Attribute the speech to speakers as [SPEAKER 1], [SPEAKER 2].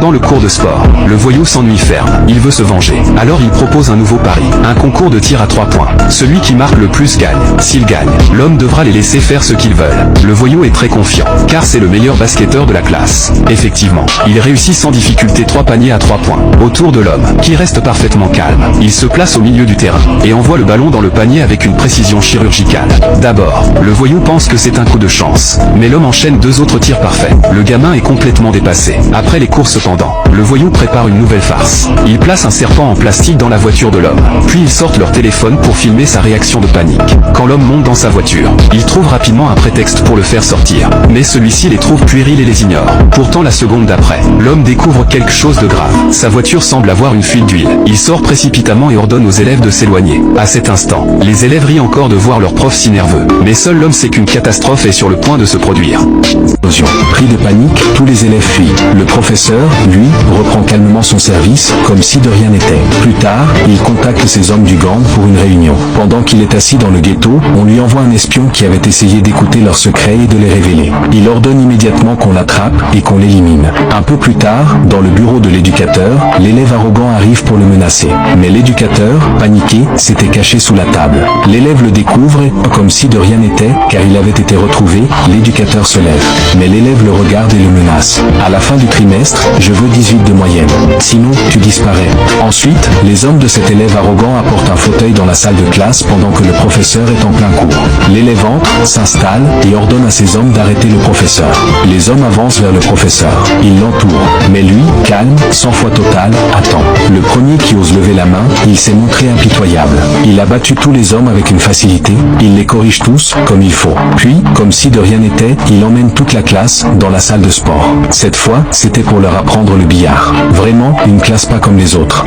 [SPEAKER 1] Dans le cours de sport, le voyou s'ennuie ferme. Il veut se venger. Alors il propose un nouveau pari. Un concours de tir à 3 points. Celui qui marque le plus gagne. S'il gagne, l'homme devra les laisser faire ce qu'ils veulent. Le voyou est très confiant, car c'est le meilleur basketteur de la classe. Effectivement, il réussit sans difficulté 3 paniers à 3 points. Autour de l'homme, qui reste parfaitement calme, il se place au milieu du terrain, et envoie le ballon dans le panier avec une précision chirurgicale. D'abord, le voyou pense que c'est un coup de chance. Mais l'homme enchaîne 2 autres tirs parfaits. Le gamin est complètement dépassé. Après les cours cependant, le voyou prépare une nouvelle farce. Il place un serpent en plastique dans la voiture de l'homme. Puis ils sortent leur téléphone pour filmer sa réaction de panique. Quand l'homme monte dans sa voiture, il trouve rapidement un prétexte pour le faire sortir. Mais celui-ci les trouve puérils et les ignore. Pourtant la seconde d'après, l'homme découvre quelque chose de grave. Sa voiture semble avoir une fuite d'huile. Il sort précipitamment et ordonne aux élèves de s'éloigner. À cet instant, les élèves rient encore de voir leur prof si nerveux. Mais seul l'homme sait qu'une catastrophe est sur le point de se produire.
[SPEAKER 2] Pris de panique, tous les élèves fuient. Le professeur, lui, reprend calmement son service, comme si de rien n'était. Plus tard, il contacte ses hommes du gang pour une réunion. Pendant qu'il est assis dans le ghetto, on lui envoie un espion qui avait essayé d'écouter leurs secrets et de les révéler. Il ordonne immédiatement qu'on l'attrape et qu'on l'élimine. Un peu plus tard, dans le bureau de l'éducateur, l'élève arrogant arrive pour le menacer. Mais l'éducateur, paniqué, s'était caché sous la table. L'élève le découvre et, comme si de rien n'était, car il avait été retrouvé, l'éducateur se lève. Mais l'élève le regarde et le menace. À la fin du trimestre, je veux 18 de moyenne. Sinon, tu disparais. Ensuite, les hommes de cet élève arrogant apportent un fauteuil dans la salle de classe pendant que le professeur est en plein cours. L'élève entre, s'installe et ordonne à ses hommes d'arrêter le professeur. Les hommes avancent vers le professeur. Ils l'entourent. Mais lui, calme, sans foi totale, attend. Le premier qui ose lever la main, il s'est montré impitoyable. Il a battu tous les hommes avec une facilité. Il les corrige tous, comme il faut. Puis, comme si de rien n'était, il emmène toute la classe dans la salle de sport. Cette fois, c'était pour leur apprendre le billard. Vraiment, une classe pas comme les autres.